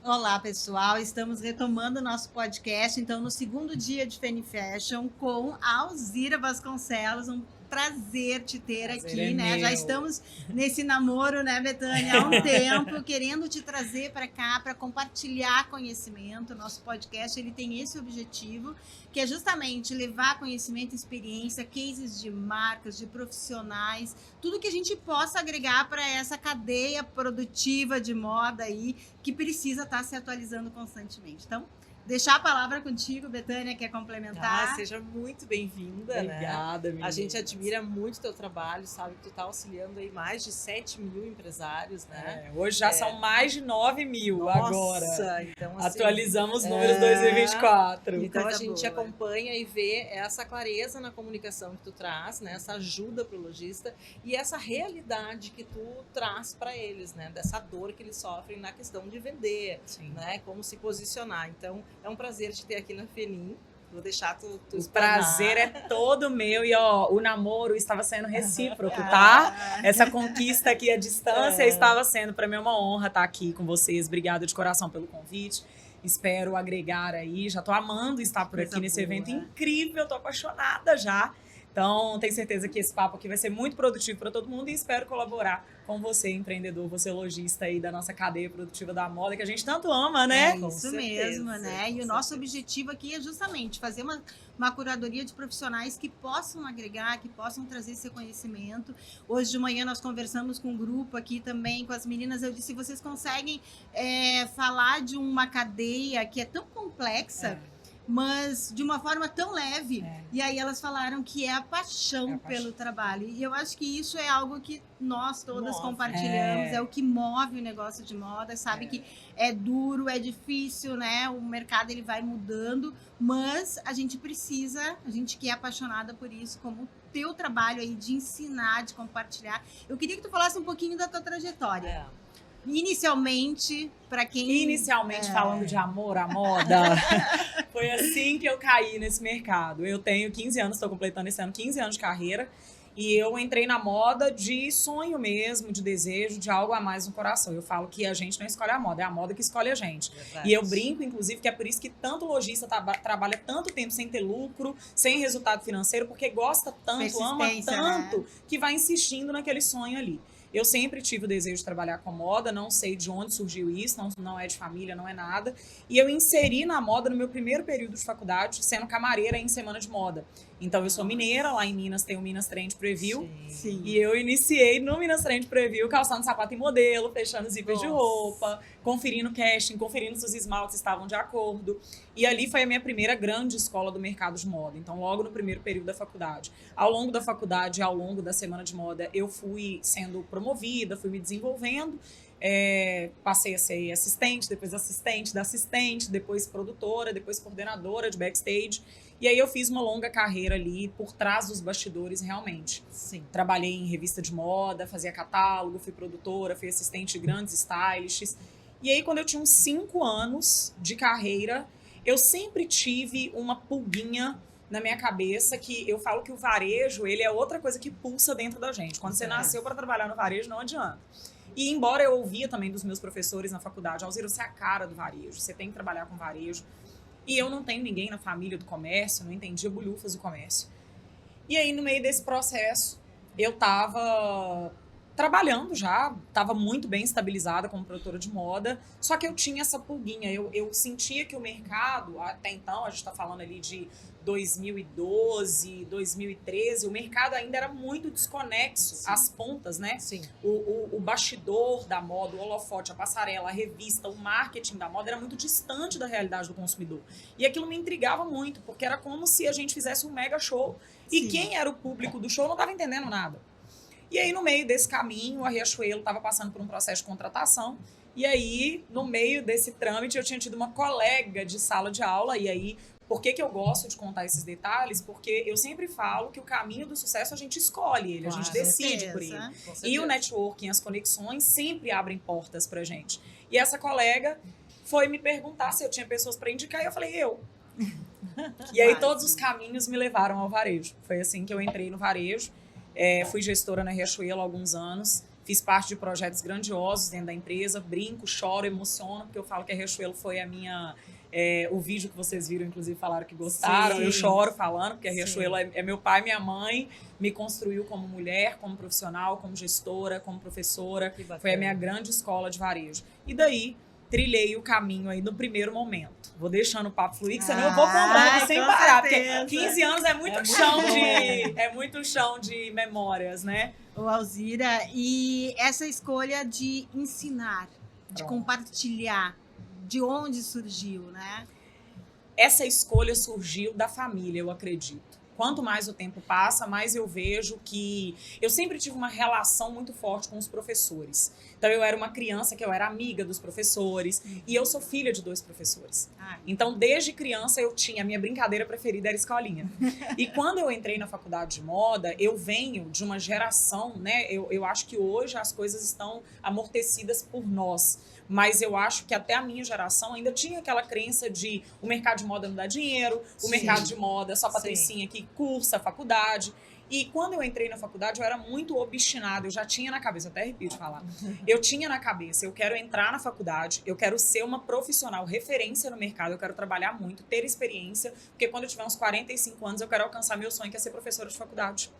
Olá, pessoal. Estamos retomando o nosso podcast, então, no segundo dia de Feni Fashion, com a Alzira Vasconcelos. Um prazer te ter aqui, né? Já estamos nesse namoro, né, Betânia, há um tempo, querendo te trazer para cá, para compartilhar conhecimento. Nosso podcast, ele tem esse objetivo, que é justamente levar conhecimento, experiência, cases de marcas, de profissionais, tudo que a gente possa agregar para essa cadeia produtiva de moda aí, que precisa estar se atualizando constantemente. Então, deixar a palavra contigo, Betânia, quer complementar? Seja muito bem-vinda. Obrigada, né? A gente admira muito o teu trabalho, sabe que tu está auxiliando aí mais de 7 mil empresários, né? Hoje já são mais de 9 mil. Nossa, agora. Então, assim, Atualizamos os números 2024. Então a gente acompanha e vê essa clareza na comunicação que tu traz, né? Essa ajuda para o lojista e essa realidade que tu traz para eles, né? Dessa dor que eles sofrem na questão de vender, né? Como se posicionar. Então, é um prazer te ter aqui na Feni. Vou deixar tu O prazer é todo meu. E, ó, o namoro estava sendo recíproco, tá? Essa conquista aqui à distância estava sendo, para mim, uma honra estar aqui com vocês. Obrigada de coração pelo convite. Espero agregar aí. Já tô amando estar por aqui nesse evento incrível. Tô apaixonada já. Então, tenho certeza que esse papo aqui vai ser muito produtivo para todo mundo e espero colaborar com você, empreendedor, você lojista aí da nossa cadeia produtiva da moda, que a gente tanto ama, né? É isso mesmo, né? E o nosso objetivo aqui é justamente fazer uma curadoria de profissionais que possam agregar, que possam trazer esse conhecimento. Hoje de manhã nós conversamos com um grupo aqui também, com as meninas. Eu disse, vocês conseguem falar de uma cadeia que é tão complexa, mas de uma forma tão leve. E aí elas falaram que é a paixão pelo trabalho. E eu acho que isso é algo que nós todas compartilhamos, é o que move o negócio de moda, sabe que é duro, é difícil, né? O mercado ele vai mudando, mas a gente precisa, a gente que é apaixonada por isso, como o teu trabalho aí de ensinar, de compartilhar. Eu queria que tu falasse um pouquinho da tua trajetória. Inicialmente, falando de amor à moda, foi assim que eu caí nesse mercado. Eu tenho 15 anos, estou completando esse ano 15 anos de carreira, e eu entrei na moda de sonho mesmo, de desejo, de algo a mais no coração. Eu falo que a gente não escolhe a moda, é a moda que escolhe a gente. Verdade. E eu brinco, inclusive, que é por isso que tanto lojista trabalha tanto tempo sem ter lucro, sem resultado financeiro, porque gosta tanto, ama tanto, que vai insistindo naquele sonho ali. Eu sempre tive o desejo de trabalhar com moda, não sei de onde surgiu isso, não é de família, não é nada. E eu inseri na moda no meu primeiro período de faculdade, sendo camareira em semana de moda. Então, eu sou mineira, lá em Minas tem o Minas Trend Preview. Sim. E eu iniciei no Minas Trend Preview, calçando sapato em modelo, fechando zíper de roupa, conferindo casting, conferindo se os esmaltes estavam de acordo. E ali foi a minha primeira grande escola do mercado de moda. Então, logo no primeiro período da faculdade. Ao longo da faculdade, ao longo da semana de moda, eu fui sendo promovida, fui me desenvolvendo. Passei a ser assistente da assistente, depois produtora, depois coordenadora de backstage. E aí eu fiz uma longa carreira ali por trás dos bastidores, realmente. Sim. Trabalhei em revista de moda, fazia catálogo, fui produtora, fui assistente de grandes stylists. E aí, quando eu tinha uns 5 anos de carreira, eu sempre tive uma pulguinha na minha cabeça que eu falo que o varejo, ele é outra coisa que pulsa dentro da gente. Quando você nasceu para trabalhar no varejo, não adianta. E embora eu ouvia também dos meus professores na faculdade, Alzira, você é a cara do varejo, você tem que trabalhar com varejo. E eu não tenho ninguém na família do comércio, não entendia bolhufas do comércio. E aí, no meio desse processo, eu estava trabalhando já, estava muito bem estabilizada como produtora de moda, só que eu tinha essa pulguinha, eu sentia que o mercado, até então, a gente está falando ali de 2012, 2013, o mercado ainda era muito desconexo, as pontas, né? Sim. O bastidor da moda, o holofote, a passarela, a revista, o marketing da moda era muito distante da realidade do consumidor. E aquilo me intrigava muito, porque era como se a gente fizesse um mega show. E Sim. quem era o público do show não estava entendendo nada. E aí, no meio desse caminho, a Riachuelo estava passando por um processo de contratação. E aí, no meio desse trâmite, eu tinha tido uma colega de sala de aula. E aí, por que eu gosto de contar esses detalhes? Porque eu sempre falo que o caminho do sucesso a gente escolhe ele, a gente decide por ele. E o networking, as conexões sempre abrem portas pra gente. E essa colega foi me perguntar se eu tinha pessoas para indicar. E eu falei, eu. E aí, todos os caminhos me levaram ao varejo. Foi assim que eu entrei no varejo. Fui gestora na Riachuelo há alguns anos. Fiz parte de projetos grandiosos dentro da empresa. Brinco, choro, emociono, porque eu falo que a Riachuelo foi a minha... o vídeo que vocês viram, inclusive, falaram que gostaram. Sim. Eu choro falando, porque a Riachuelo é meu pai e minha mãe. Me construiu como mulher, como profissional, como gestora, como professora. Foi a minha grande escola de varejo. E daí, trilhei o caminho aí no primeiro momento. Vou deixando o papo fluir, que senão eu vou contando sem parar. Certeza. Porque 15 anos é muito chão de memórias, né? Ô, Alzira, e essa escolha de ensinar, de compartilhar, de onde surgiu, né? Essa escolha surgiu da família, eu acredito. Quanto mais o tempo passa, mais eu vejo que... Eu sempre tive uma relação muito forte com os professores. Então, eu era uma criança que eu era amiga dos professores. E eu sou filha de 2 professores. Então, desde criança, eu tinha... A minha brincadeira preferida era escolinha. E quando eu entrei na faculdade de moda, eu venho de uma geração, né? Eu acho que hoje as coisas estão amortecidas por nós. Mas eu acho que até a minha geração ainda tinha aquela crença de o mercado de moda não dá dinheiro, o mercado de moda só patricinha que cursa a faculdade. E quando eu entrei na faculdade, eu era muito obstinada, eu já tinha na cabeça, eu até arrepio de falar, eu tinha na cabeça, eu quero entrar na faculdade, eu quero ser uma profissional referência no mercado, eu quero trabalhar muito, ter experiência, porque quando eu tiver uns 45 anos, eu quero alcançar meu sonho, que é ser professora de faculdade.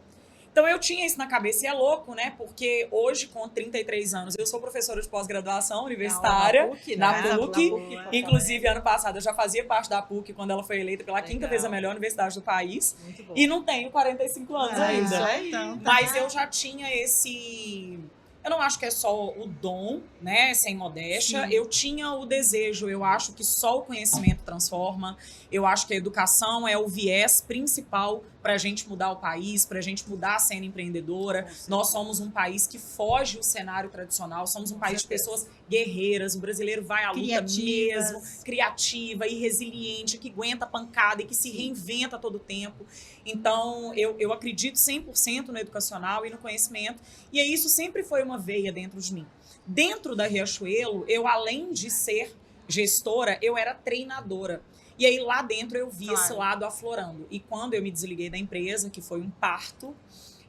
Então, eu tinha isso na cabeça e é louco, né? Porque hoje, com 33 anos, eu sou professora de pós-graduação universitária na PUC. Inclusive, ano passado, eu já fazia parte da PUC quando ela foi eleita pela 5ª vez a melhor universidade do país. E não tenho 45 anos ainda. Então, mas eu já tinha esse... Eu não acho que é só o dom, né, sem modéstia. Sim. Eu tinha o desejo, eu acho que só o conhecimento transforma. Eu acho que a educação é o viés principal para a gente mudar o país, para a gente mudar a cena empreendedora. Nós somos um país que foge do cenário tradicional, somos um país de pessoas guerreiras. O brasileiro vai à luta mesmo, criativa e resiliente, que aguenta a pancada e que se reinventa a todo tempo. Então, eu acredito 100% no educacional e no conhecimento. E isso sempre foi uma veia dentro de mim. Dentro da Riachuelo, eu, além de ser gestora, eu era treinadora. E aí, lá dentro, eu vi esse lado aflorando. E quando eu me desliguei da empresa, que foi um parto,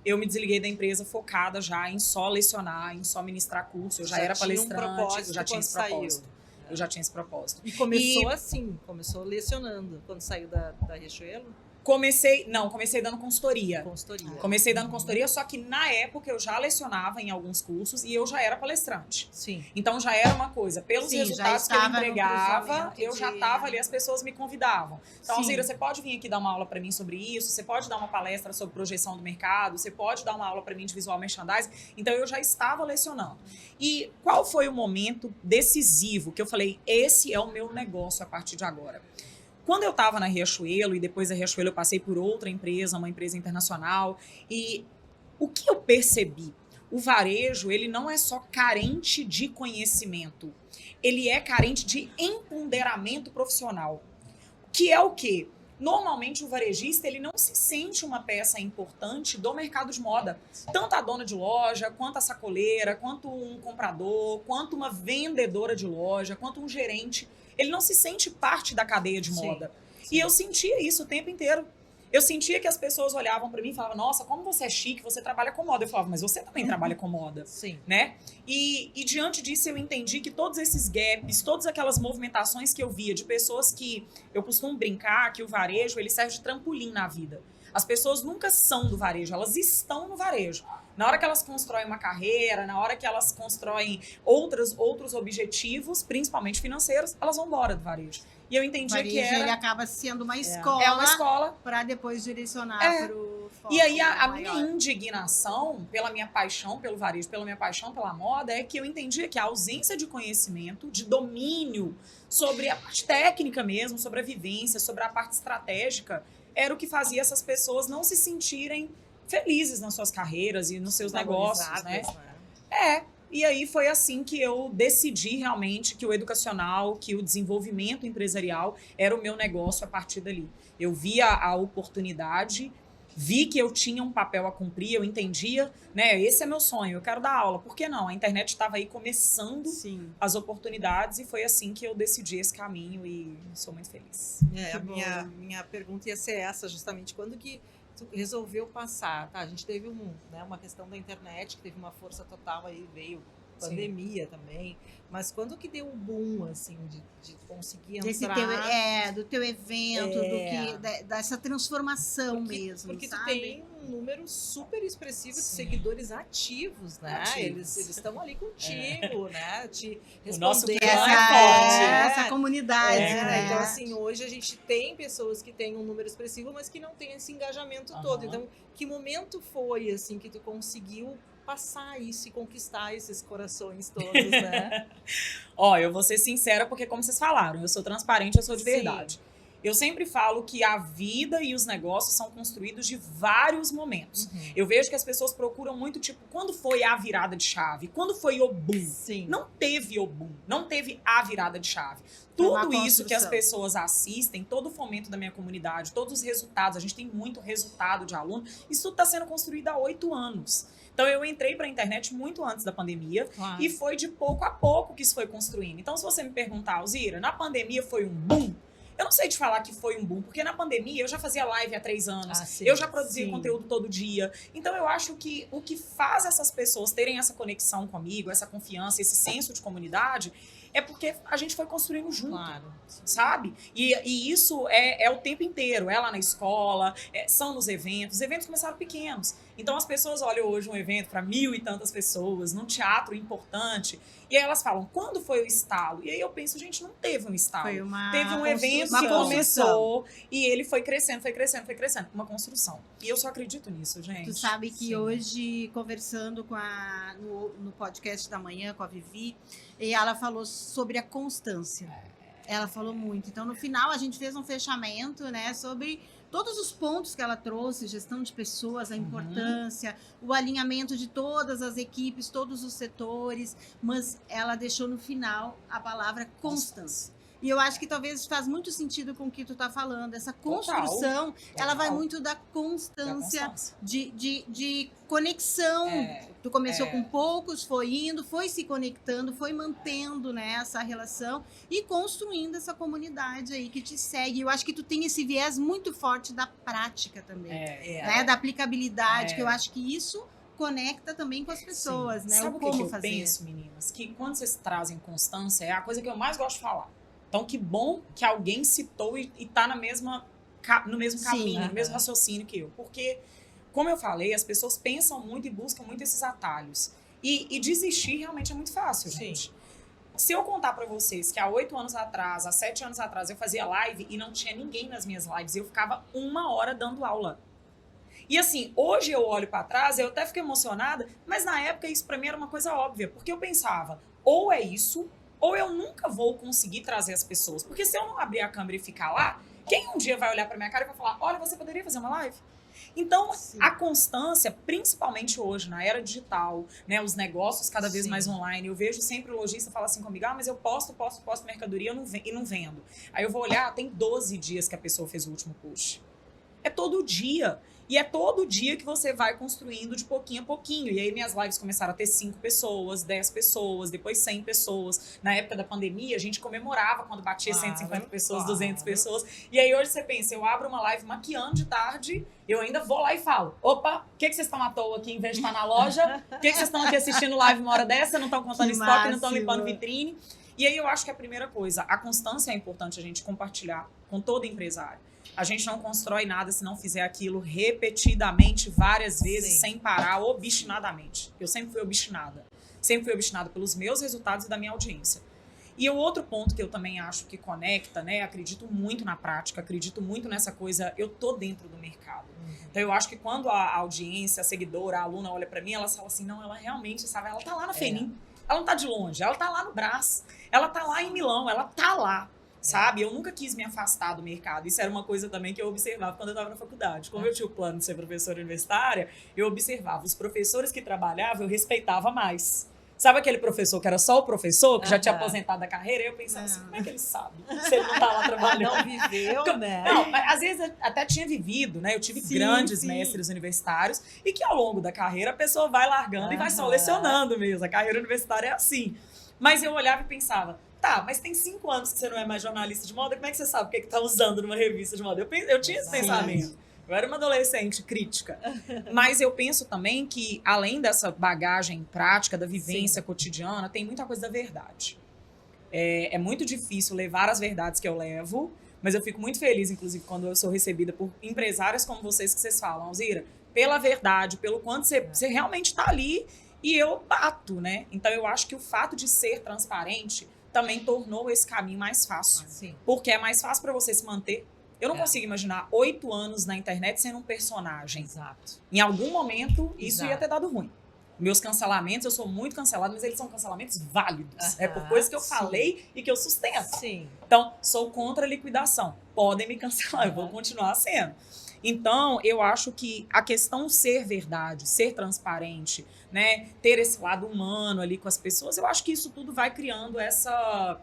eu me desliguei da empresa focada já em só lecionar, em só ministrar curso. Eu já era palestrante, eu já tinha esse propósito. Eu já tinha esse propósito. E começou assim, começou lecionando quando saiu da Riachuelo? Comecei dando consultoria. Comecei dando consultoria, só que na época eu já lecionava em alguns cursos e eu já era palestrante. Sim. Então já era uma coisa. Pelos resultados que eu entregava, eu já estava ali, as pessoas me convidavam. Então, Alzira, você pode vir aqui dar uma aula para mim sobre isso? Você pode dar uma palestra sobre projeção do mercado? Você pode dar uma aula para mim de visual merchandising? Então eu já estava lecionando. E qual foi o momento decisivo que eu falei, esse é o meu negócio a partir de agora? Quando eu estava na Riachuelo, e depois da Riachuelo eu passei por outra empresa, uma empresa internacional, e o que eu percebi? O varejo, ele não é só carente de conhecimento, ele é carente de empoderamento profissional. Que é o quê? Normalmente o varejista, ele não se sente uma peça importante do mercado de moda. Tanto a dona de loja, quanto a sacoleira, quanto um comprador, quanto uma vendedora de loja, quanto um gerente. Ele não se sente parte da cadeia de moda. Sim. E eu sentia isso o tempo inteiro. Eu sentia que as pessoas olhavam para mim e falavam, nossa, como você é chique, você trabalha com moda. Eu falava, mas você também trabalha com moda. Sim. Né? E diante disso eu entendi que todos esses gaps, todas aquelas movimentações que eu via de pessoas que... Eu costumo brincar que o varejo, ele serve de trampolim na vida. As pessoas nunca são do varejo, elas estão no varejo. Na hora que elas constroem uma carreira, na hora que elas constroem outros objetivos, principalmente financeiros, elas vão embora do varejo. E eu entendi que ele acaba sendo uma escola. É uma escola. Para depois direcionar para o foco. E aí a minha indignação pela minha paixão pelo varejo, pela minha paixão pela moda, é que eu entendia que a ausência de conhecimento, de domínio sobre a parte técnica mesmo, sobre a vivência, sobre a parte estratégica, era o que fazia essas pessoas não se sentirem felizes nas suas carreiras e nos seus negócios, né? E aí foi assim que eu decidi realmente que o educacional, que o desenvolvimento empresarial era o meu negócio a partir dali. Eu via a oportunidade, vi que eu tinha um papel a cumprir, eu entendia, né? Esse é meu sonho, eu quero dar aula. Por que não? A internet estava aí começando as oportunidades e foi assim que eu decidi esse caminho e sou muito feliz. A minha pergunta ia ser essa, justamente, quando que tu resolveu passar, tá? A gente teve uma questão da internet, que teve uma força total aí, veio pandemia também, mas quando que deu o boom, assim, de conseguir entrar... do teu evento, dessa transformação mesmo, porque sabe? tu tem um número super expressivo de seguidores ativos, né? Eles estão ali contigo, né? Te o nosso respondendo. clã é forte. Essa comunidade, né? Então, assim, hoje a gente tem pessoas que têm um número expressivo, mas que não tem esse engajamento todo. Então, que momento foi, assim, que tu conseguiu passar isso e conquistar esses corações todos, né? Ó, eu vou ser sincera, porque como vocês falaram, eu sou transparente, eu sou de verdade. Eu sempre falo que a vida e os negócios são construídos de vários momentos. Eu vejo que as pessoas procuram muito, tipo, quando foi a virada de chave? Quando foi o boom? Sim. Não teve o boom, não teve a virada de chave. Tudo isso que as pessoas assistem, todo o fomento da minha comunidade, todos os resultados, a gente tem muito resultado de aluno, isso tudo está sendo construído há 8 anos. Então, eu entrei para a internet muito antes da pandemia e foi de pouco a pouco que isso foi construindo. Então, se você me perguntar, Alzira, na pandemia foi um boom? Eu não sei te falar que foi um boom, porque na pandemia eu já fazia live há 3 anos, eu já produzia conteúdo todo dia. Então, eu acho que o que faz essas pessoas terem essa conexão comigo, essa confiança, esse senso de comunidade, é porque a gente foi construindo junto, sabe? E isso é o tempo inteiro, é lá na escola, são nos eventos. Os eventos começaram pequenos. Então as pessoas olham hoje um evento para 1.000 e tantas pessoas, num teatro importante, e aí elas falam, quando foi o estalo? E aí eu penso, gente, não teve um estalo. Teve um evento que começou e ele foi crescendo, uma construção. E eu só acredito nisso, gente. Tu sabe que hoje, conversando no podcast da manhã com a Vivi, e ela falou sobre a constância. Ela falou muito. Então, no final, a gente fez um fechamento, né, sobre todos os pontos que ela trouxe, gestão de pessoas, a importância, o alinhamento de todas as equipes, todos os setores, mas ela deixou no final a palavra constância. E eu acho que talvez faz muito sentido com o que tu tá falando. Essa construção, ela vai muito da constância, de conexão. Tu começou com poucos, foi indo, foi se conectando, foi mantendo, né, essa relação e construindo essa comunidade aí que te segue. Eu acho que tu tem esse viés muito forte da prática também, né, da aplicabilidade, que eu acho que isso conecta também com as pessoas, né? Sabe o que eu penso, meninas? Que quando vocês trazem constância, é a coisa que eu mais gosto de falar. Então, que bom que alguém citou e tá no mesmo caminho, no mesmo raciocínio que eu. Porque, como eu falei, as pessoas pensam muito e buscam muito esses atalhos. E desistir realmente é muito fácil, gente. Se eu contar pra vocês que há 8 anos atrás, há 7 anos atrás, eu fazia live e não tinha ninguém nas minhas lives, eu ficava 1 hora dando aula. E assim, hoje eu olho pra trás, eu até fico emocionada, mas na época isso pra mim era uma coisa óbvia, porque eu pensava, ou é isso, ou eu nunca vou conseguir trazer as pessoas. Porque se eu não abrir a câmera e ficar lá, quem um dia vai olhar pra minha cara e vai falar, olha, você poderia fazer uma live? Então, a constância, principalmente hoje, na era digital, né, os negócios cada vez mais online, eu vejo sempre o lojista falar assim comigo, mas eu posto mercadoria e não vendo. Aí eu vou olhar, tem 12 dias que a pessoa fez o último post. É todo dia. E é todo dia que você vai construindo de pouquinho a pouquinho. E aí minhas lives começaram a ter 5 pessoas, 10 pessoas, depois 100 pessoas. Na época da pandemia, a gente comemorava quando batia 150 pessoas, 200 pessoas. E aí hoje você pensa, eu abro uma live maquiando de tarde, eu ainda vou lá e falo, opa, o que vocês estão à toa aqui em vez de estar na loja? O que vocês estão aqui assistindo live uma hora dessa? Não estão contando estoque, não estão limpando vitrine? E aí eu acho que a primeira coisa, a constância é importante a gente compartilhar com todo empresário. A gente não constrói nada se não fizer aquilo repetidamente, várias vezes, sem parar, obstinadamente. Eu sempre fui obstinada. Sempre fui obstinada pelos meus resultados e da minha audiência. E o outro ponto que eu também acho que conecta, né? Acredito muito na prática, acredito muito nessa coisa, eu tô dentro do mercado. Então eu acho que quando a audiência, a seguidora, a aluna olha pra mim, ela fala assim, não, ela realmente, sabe, ela tá lá na FENIM. Ela não tá de longe, ela tá lá no Brás, ela tá lá em Milão, ela tá lá. Sabe? Eu nunca quis me afastar do mercado. Isso era uma coisa também que eu observava quando eu estava na faculdade. Como eu tinha o plano de ser professora universitária, eu observava. Os professores que trabalhavam, eu respeitava mais. Sabe aquele professor que era só o professor, que já tinha aposentado da carreira? Eu pensava assim, como é que ele sabe? Se ele não tá lá trabalhando. Não viveu, né? Não, mas às vezes até tinha vivido, né? Eu tive grandes mestres universitários e que ao longo da carreira a pessoa vai largando e vai só lecionando mesmo. A carreira universitária é assim. Mas eu olhava e pensava, tá, mas tem 5 anos que você não é mais jornalista de moda, como é que você sabe o que tá usando numa revista de moda? Eu tinha esse pensamento. Eu era uma adolescente crítica. Mas eu penso também que, além dessa bagagem prática, da vivência cotidiana, tem muita coisa da verdade. É muito difícil levar as verdades que eu levo, mas eu fico muito feliz, inclusive, quando eu sou recebida por empresárias como vocês, que vocês falam, Alzira, pela verdade, pelo quanto você realmente está ali, e eu bato, né? Então, eu acho que o fato de ser transparente também tornou esse caminho mais fácil. Porque é mais fácil para você se manter. Eu não consigo imaginar 8 anos na internet sendo um personagem. Exato. Em algum momento, isso ia ter dado ruim. Meus cancelamentos, eu sou muito cancelada, mas eles são cancelamentos válidos. É por coisas que eu falei e que eu sustento. Sim. Então, sou contra a liquidação. Podem me cancelar, eu vou continuar sendo. Então, eu acho que a questão ser verdade, ser transparente, né, ter esse lado humano ali com as pessoas, eu acho que isso tudo vai criando essa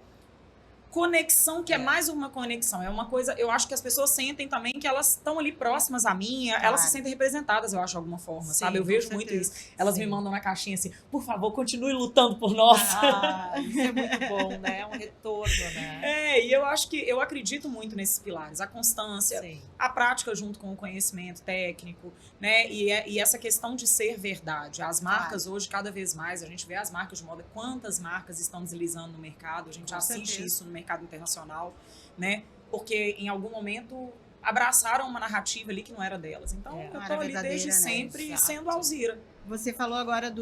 conexão, que é mais uma conexão. É uma coisa, eu acho que as pessoas sentem também que elas estão ali próximas a mim, elas se sentem representadas, eu acho, de alguma forma, sabe? Eu vejo muito isso. Elas me mandam na caixinha assim, por favor, continue lutando por nós. Isso é muito bom, né? É um retorno, né? E eu acho que, eu acredito muito nesses pilares. A constância, a prática junto com o conhecimento técnico, né? E essa questão de ser verdade. As marcas hoje, cada vez mais, a gente vê as marcas de moda, quantas marcas estão deslizando no mercado, a gente assiste isso no mercado internacional, né? Porque em algum momento abraçaram uma narrativa ali que não era delas. Então, eu tô ali desde sempre sendo Alzira. Você falou agora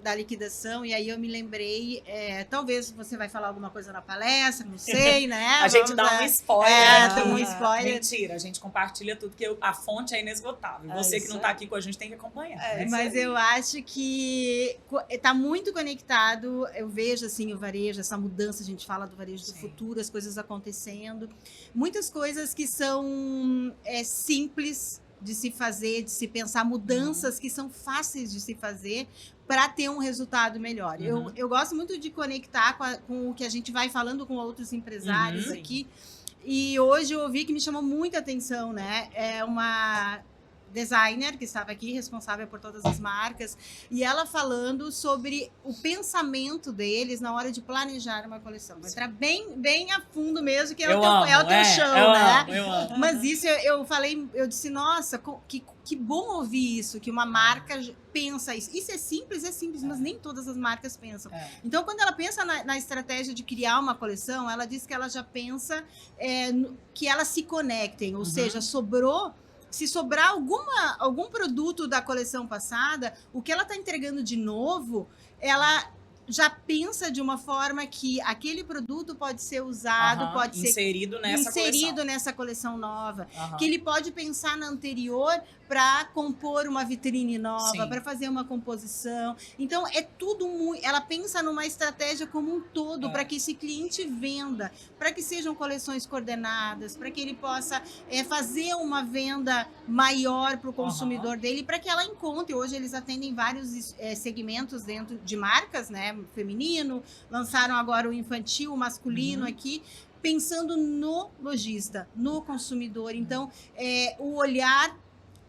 da liquidação, e aí eu me lembrei, talvez você vai falar alguma coisa na palestra, não sei, né? A gente dá um spoiler. Dá um spoiler. Mentira, a gente compartilha tudo, que a fonte é inesgotável. Você que não tá aqui com a gente tem que acompanhar. Mas eu acho que tá muito conectado, eu vejo assim o varejo, essa mudança, a gente fala do varejo do futuro, as coisas acontecendo. Muitas coisas que são simples de se fazer, de se pensar, mudanças que são fáceis de se fazer para ter um resultado melhor. Eu gosto muito de conectar com o que a gente vai falando com outros empresários aqui. E hoje eu ouvi que me chamou muita atenção, né? É uma designer que estava aqui, responsável por todas as marcas, e ela falando sobre o pensamento deles na hora de planejar uma coleção. Vai entrar bem a fundo mesmo, que é o teu chão, né? Eu amo. Mas isso eu falei, eu disse, nossa, que bom ouvir isso, que uma marca pensa isso. Isso é simples, mas nem todas as marcas pensam. Então, quando ela pensa na estratégia de criar uma coleção, ela diz que ela já pensa que elas se conectem, ou seja, se sobrar algum produto da coleção passada, o que ela está entregando de novo, ela já pensa de uma forma que aquele produto pode ser usado, pode ser inserido nessa coleção nova. Que ele pode pensar na anterior para compor uma vitrine nova, para fazer uma composição. Então, é tudo muito... Ela pensa numa estratégia como um todo, para que esse cliente venda, para que sejam coleções coordenadas, para que ele possa fazer uma venda maior para o consumidor dele, para que ela encontre. Hoje, eles atendem vários segmentos dentro de marcas, né? Feminino, lançaram agora o infantil, o masculino aqui, pensando no lojista, no consumidor. Então, o olhar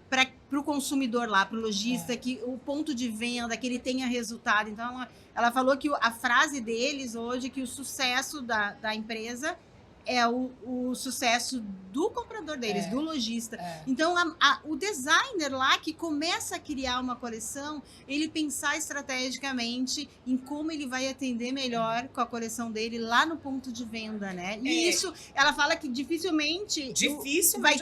para o consumidor lá, para o lojista, que o ponto de venda, que ele tenha resultado. Então, ela falou que a frase deles hoje, que o sucesso da empresa é o sucesso do comprador deles, do lojista. Então, o designer lá que começa a criar uma coleção, ele pensar estrategicamente em como ele vai atender melhor com a coleção dele lá no ponto de venda, né? E isso, ela fala que dificilmente vai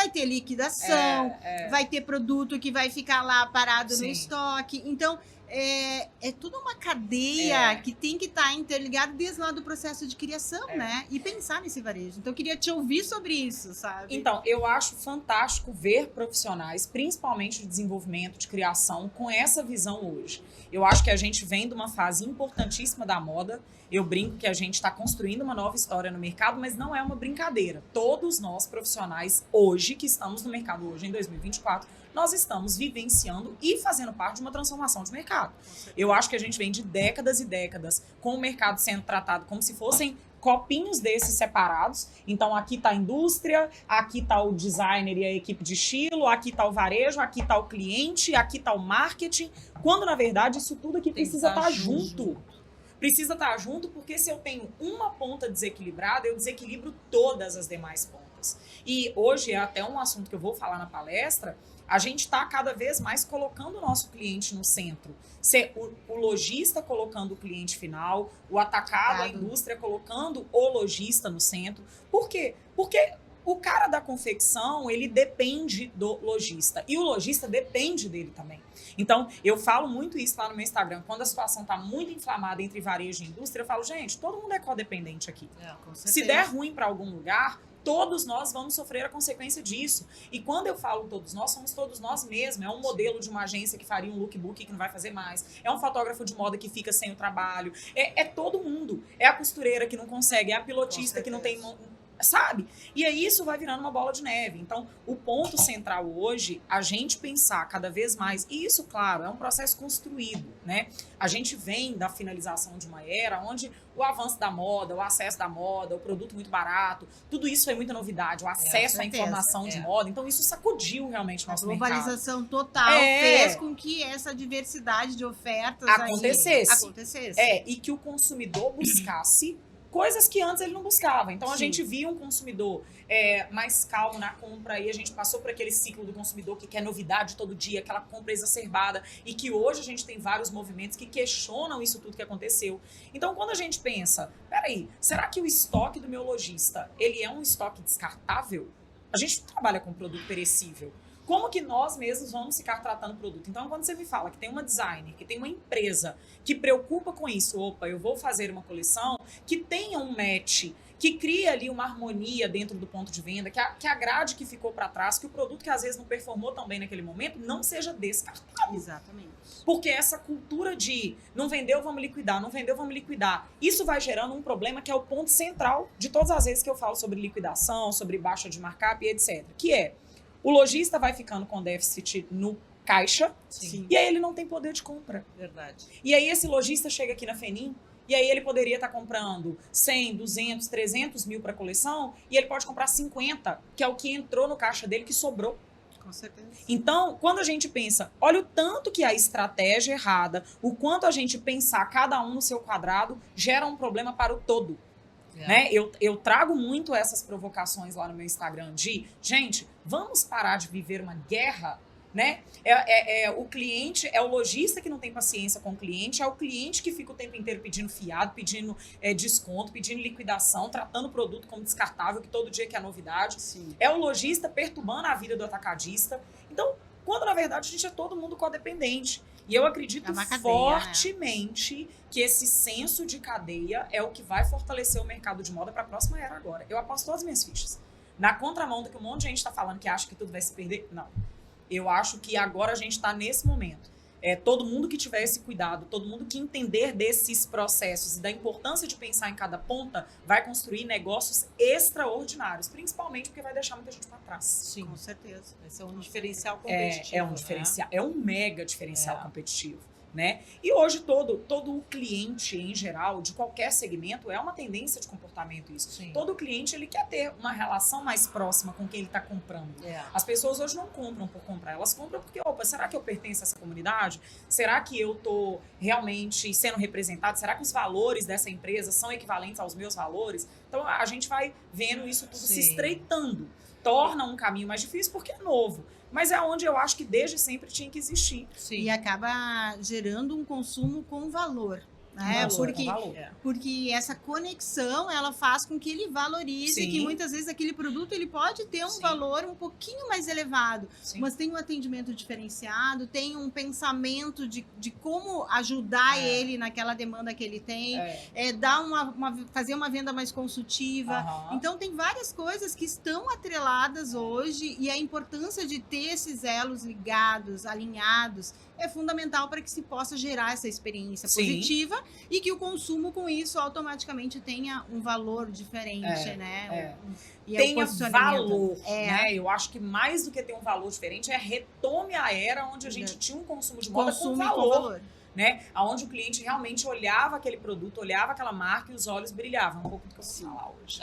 ter liquidação, vai ter produto que vai ficar lá parado no estoque. Então, é tudo uma cadeia que tem que estar interligada desde lá do processo de criação, né? E pensar nesse varejo. Então, eu queria te ouvir sobre isso, sabe? Então, eu acho fantástico ver profissionais, principalmente de desenvolvimento, de criação, com essa visão hoje. Eu acho que a gente vem de uma fase importantíssima da moda. Eu brinco que a gente está construindo uma nova história no mercado, mas não é uma brincadeira. Todos nós, profissionais, hoje, que estamos no mercado hoje, em 2024, nós estamos vivenciando e fazendo parte de uma transformação de mercado. Eu acho que a gente vem de décadas e décadas com o mercado sendo tratado como se fossem copinhos desses separados. Então, aqui está a indústria, aqui está o designer e a equipe de estilo, aqui está o varejo, aqui está o cliente, aqui está o marketing, quando, na verdade, isso tudo aqui precisa estar junto. Precisa estar junto, porque se eu tenho uma ponta desequilibrada, eu desequilibro todas as demais pontas. ofertas. E hoje é até um assunto que eu vou falar na palestra, a gente está cada vez mais colocando o nosso cliente no centro. O lojista colocando o cliente final, o atacado, a indústria colocando o lojista no centro. Por quê? Porque o cara da confecção, ele depende do lojista. E o lojista depende dele também. Então, eu falo muito isso lá no meu Instagram. Quando a situação está muito inflamada entre varejo e indústria, eu falo, gente, todo mundo é codependente aqui. Se der ruim para algum lugar, todos nós vamos sofrer a consequência disso. E quando eu falo todos nós, somos todos nós mesmos. É um modelo de uma agência que faria um lookbook que não vai fazer mais. É um fotógrafo de moda que fica sem o trabalho. É todo mundo. É a costureira que não consegue. É a pilotista que não tem... Sabe? E aí isso vai virando uma bola de neve. Então, o ponto central hoje, a gente pensar cada vez mais, e isso, claro, é um processo construído, né? A gente vem da finalização de uma era onde o avanço da moda, o acesso da moda, o produto muito barato, tudo isso foi muita novidade, o acesso à informação de moda. Então, isso sacudiu realmente o nosso mercado. A globalização total fez com que essa diversidade de ofertas acontecesse. E que o consumidor buscasse coisas que antes ele não buscava. Então, a gente via um consumidor mais calmo na compra e a gente passou por aquele ciclo do consumidor que quer novidade todo dia, aquela compra exacerbada, e que hoje a gente tem vários movimentos que questionam isso tudo que aconteceu. Então, quando a gente pensa, peraí, será que o estoque do meu lojista, ele é um estoque descartável? A gente trabalha com produto perecível. Como que nós mesmos vamos ficar tratando o produto? Então, quando você me fala que tem uma designer, que tem uma empresa que preocupa com isso, opa, eu vou fazer uma coleção que tenha um match, que cria ali uma harmonia dentro do ponto de venda, que a grade que ficou para trás, que o produto que às vezes não performou tão bem naquele momento, não seja descartado. Exatamente. Porque essa cultura de não vendeu, vamos liquidar, não vendeu, vamos liquidar, isso vai gerando um problema que é o ponto central de todas as vezes que eu falo sobre liquidação, sobre baixa de markup e etc. Que é, o lojista vai ficando com déficit no caixa, e aí ele não tem poder de compra. Verdade. E aí esse lojista chega aqui na Fenim, e aí ele poderia estar comprando 100, 200, 300 mil para coleção, e ele pode comprar 50, que é o que entrou no caixa dele, que sobrou. Com certeza. Então, quando a gente pensa, olha o tanto que a estratégia errada, o quanto a gente pensar cada um no seu quadrado, gera um problema para o todo. Né? Eu trago muito essas provocações lá no meu Instagram de, gente, vamos parar de viver uma guerra, né? O cliente, é o lojista que não tem paciência com o cliente, é o cliente que fica o tempo inteiro pedindo fiado, pedindo desconto, pedindo liquidação, tratando o produto como descartável, que todo dia quer novidade. Sim. É o lojista perturbando a vida do atacadista. Então, quando na verdade a gente é todo mundo codependente. E eu acredito fortemente que esse senso de cadeia é o que vai fortalecer o mercado de moda para a próxima era agora. Eu aposto todas as minhas fichas. Na contramão do que um monte de gente está falando que acha que tudo vai se perder, não. Eu acho que agora a gente está nesse momento. Todo mundo que tiver esse cuidado, todo mundo que entender desses processos e da importância de pensar em cada ponta, vai construir negócios extraordinários, principalmente porque vai deixar muita gente para trás. Sim, com certeza. Esse é um diferencial competitivo. Um diferencial, é um mega diferencial competitivo. Né? E hoje todo o cliente em geral, de qualquer segmento, é uma tendência de comportamento isso. Sim. Todo cliente ele quer ter uma relação mais próxima com quem ele está comprando. As pessoas hoje não compram por comprar, elas compram porque, opa, será que eu pertenço a essa comunidade? Será que eu estou realmente sendo representado? Será que os valores dessa empresa são equivalentes aos meus valores? Então a gente vai vendo isso tudo se estreitando. Torna um caminho mais difícil porque é novo. Mas é onde eu acho que desde sempre tinha que existir. Sim. E acaba gerando um consumo com valor. Né? Porque essa conexão, ela faz com que ele valorize que muitas vezes aquele produto ele pode ter um valor um pouquinho mais elevado, mas tem um atendimento diferenciado, tem um pensamento de como ajudar ele naquela demanda que ele tem, dar fazer uma venda mais consultiva. Então tem várias coisas que estão atreladas hoje e a importância de ter esses elos ligados, alinhados, é fundamental para que se possa gerar essa experiência positiva e que o consumo com isso automaticamente tenha um valor diferente, né? E tenha valor, né? Eu acho que mais do que ter um valor diferente retome a era onde a gente tinha um consumo de moda com valor. Né? Onde o cliente realmente olhava aquele produto, olhava aquela marca e os olhos brilhavam. Um pouco do que eu vou falar hoje.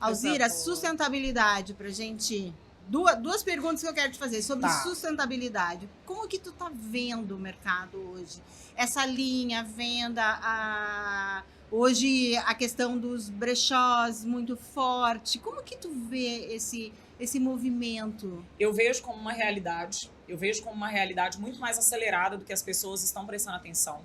Alzira, sustentabilidade pra gente... Duas perguntas que eu quero te fazer sobre sustentabilidade. Como que tu tá vendo o mercado hoje? Essa linha, venda, Hoje a questão dos brechós muito forte. Como que tu vê esse movimento? Eu vejo como uma realidade. Eu vejo como uma realidade muito mais acelerada do que as pessoas estão prestando atenção.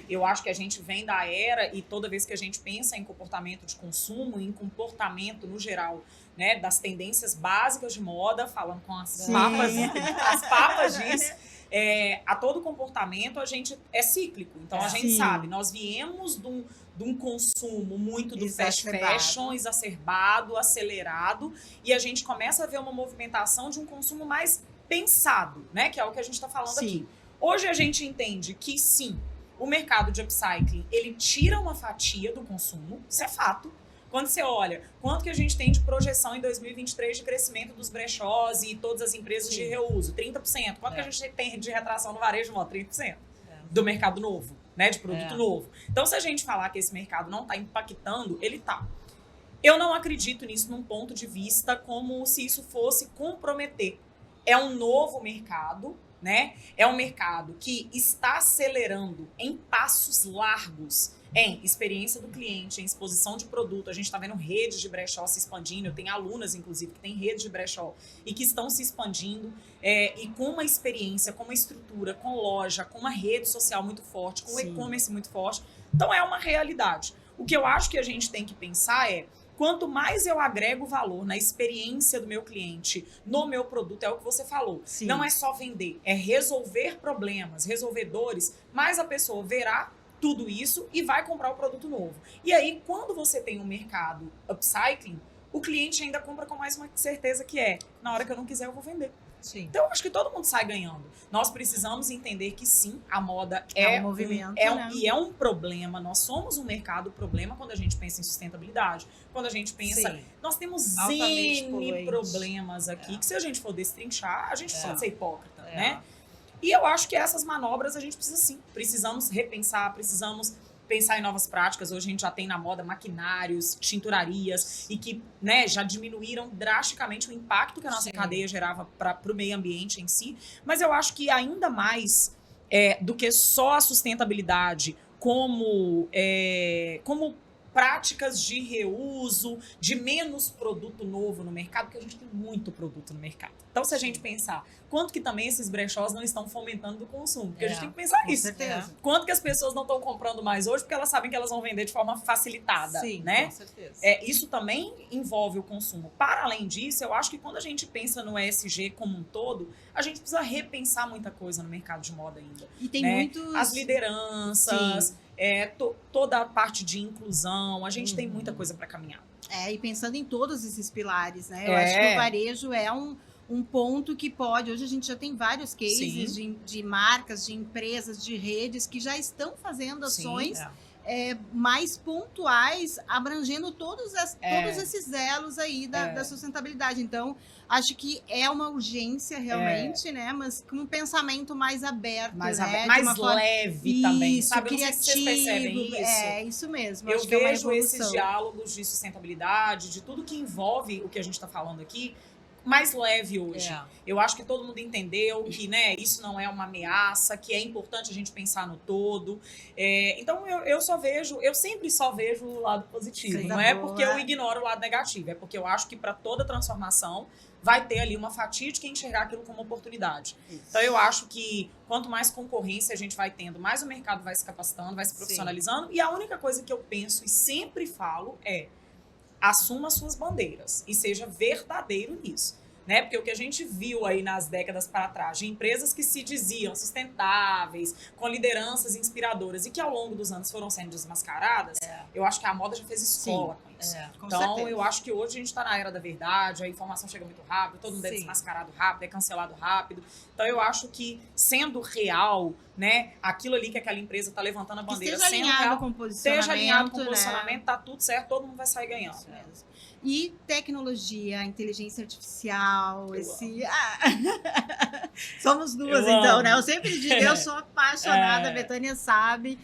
Eu acho que a gente vem da era e toda vez que a gente pensa em comportamento de consumo, em comportamento no geral, né, das tendências básicas de moda, falando com as papas disso, a todo comportamento a gente é cíclico. Então a gente sabe, nós viemos de um consumo muito do fast fashion, exacerbado, acelerado, e a gente começa a ver uma movimentação de um consumo mais pensado, né, que é o que a gente está falando aqui. Hoje a gente entende que sim, o mercado de upcycling, ele tira uma fatia do consumo, isso é fato. Quando você olha quanto que a gente tem de projeção em 2023 de crescimento dos brechós e todas as empresas de reuso, 30%. Quanto que a gente tem de retração no varejo, 30%? Do mercado novo, né, de produto novo. Então, se a gente falar que esse mercado não está impactando, ele está. Eu não acredito nisso num ponto de vista como se isso fosse comprometer. É um novo mercado, né? É um mercado que está acelerando em passos largos em experiência do cliente, em exposição de produto. A gente está vendo redes de brechó se expandindo. Eu tenho alunas, inclusive, que têm redes de brechó e que estão se expandindo e com uma experiência, com uma estrutura, com loja, com uma rede social muito forte, com e-commerce muito forte. Então, é uma realidade. O que eu acho que a gente tem que pensar é quanto mais eu agrego valor na experiência do meu cliente, no meu produto, é o que você falou. Não é só vender, é resolver problemas, resolver dores, mais a pessoa verá tudo isso e vai comprar o produto novo. E aí, quando você tem um mercado upcycling, o cliente ainda compra com mais uma certeza que na hora que eu não quiser, eu vou vender. Então, eu acho que todo mundo sai ganhando. Nós precisamos entender que sim, a moda é um movimento, e é um problema. Nós somos um mercado problema quando a gente pensa em sustentabilidade. Quando a gente pensa... Nós temos N problemas aqui, que se a gente for destrinchar, a gente pode ser hipócrita, né? E eu acho que essas manobras a gente precisa sim. Precisamos repensar, precisamos pensar em novas práticas. Hoje a gente já tem na moda maquinários, tinturarias e que, né, já diminuíram drasticamente o impacto que a nossa cadeia gerava para o meio ambiente em si. Mas eu acho que ainda mais do que só a sustentabilidade como práticas de reuso, de menos produto novo no mercado, porque a gente tem muito produto no mercado. Então, se a gente pensar, quanto que também esses brechós não estão fomentando o consumo? Porque a gente tem que pensar nisso. Com certeza. Quanto que as pessoas não estão comprando mais hoje porque elas sabem que elas vão vender de forma facilitada, né? Com certeza. Isso também envolve o consumo. Para além disso, eu acho que quando a gente pensa no ESG como um todo, a gente precisa repensar muita coisa no mercado de moda ainda. E tem muitos... As lideranças... toda a parte de inclusão, a gente tem muita coisa para caminhar. E pensando em todos esses pilares, né? Eu acho que o varejo é um ponto que pode... Hoje a gente já tem vários cases de marcas, de empresas, de redes que já estão fazendo ações mais pontuais, abrangendo todos esses elos aí da sustentabilidade. Então, acho que é uma urgência realmente, né? Mas com um pensamento mais aberto, mais leve também, sabe? Criativo, não sei se vocês percebem isso. Isso mesmo. Eu vejo esses diálogos de sustentabilidade, de tudo que envolve o que a gente está falando aqui, mais leve hoje. Eu acho que todo mundo entendeu que, né, isso não é uma ameaça, que é importante a gente pensar no todo. Então, eu sempre só vejo o lado positivo. Não é porque eu ignoro o lado negativo, é porque eu acho que para toda transformação vai ter ali uma fatia de quem enxergar aquilo como oportunidade. Então, eu acho que quanto mais concorrência a gente vai tendo, mais o mercado vai se capacitando, vai se profissionalizando. E a única coisa que eu penso e sempre falo assuma suas bandeiras e seja verdadeiro nisso, né? Porque o que a gente viu aí nas décadas para trás de empresas que se diziam sustentáveis, com lideranças inspiradoras e que ao longo dos anos foram sendo desmascaradas, eu acho que a moda já fez escola com isso. Então, eu acho que hoje a gente está na era da verdade, a informação chega muito rápido, todo mundo é desmascarado rápido, é cancelado rápido. Então, eu acho que sendo real, né, aquilo ali que aquela empresa está levantando a bandeira, esteja alinhado com o posicionamento, esteja alinhado com o posicionamento, tá tudo certo, todo mundo vai sair ganhando. Isso mesmo. E tecnologia, inteligência artificial, somos duas, então, né? Eu sempre digo, eu sou apaixonada, a Betânia sabe.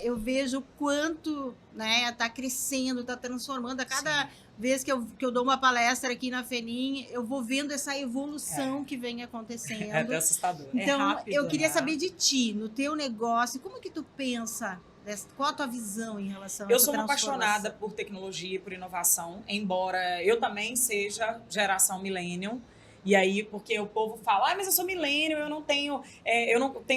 Eu vejo o quanto, né, tá crescendo, tá transformando. A cada vez que eu dou uma palestra aqui na FENIM, eu vou vendo essa evolução que vem acontecendo. É até assustador. Então, rápido, eu queria saber de ti, no teu negócio, como que tu pensa Qual a tua visão em relação a Eu essa sou uma transformação? apaixonada por tecnologia e por inovação, embora eu também seja geração millennium. E aí, porque o povo fala, mas eu sou millennium, eu não tenho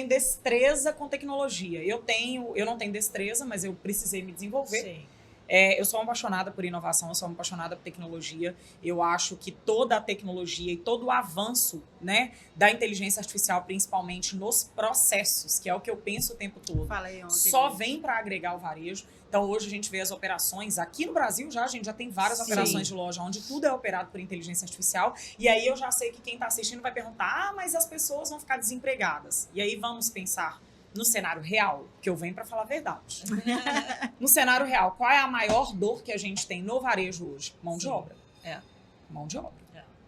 destreza com tecnologia. Eu não tenho destreza, mas eu precisei me desenvolver. Sim. Eu sou uma apaixonada por inovação, eu sou uma apaixonada por tecnologia. Eu acho que toda a tecnologia e todo o avanço, né, da inteligência artificial, principalmente nos processos, que é o que eu penso o tempo todo, Falei ontem só mesmo. vem para agregar o varejo. Então, hoje a gente vê as operações. Aqui no Brasil, a gente já tem várias operações de loja onde tudo é operado por inteligência artificial. E aí eu já sei que quem está assistindo vai perguntar, mas as pessoas vão ficar desempregadas. E aí vamos pensar no cenário real, que eu venho para falar a verdade. No cenário real, qual é a maior dor que a gente tem no varejo hoje? Mão de obra. Mão de obra.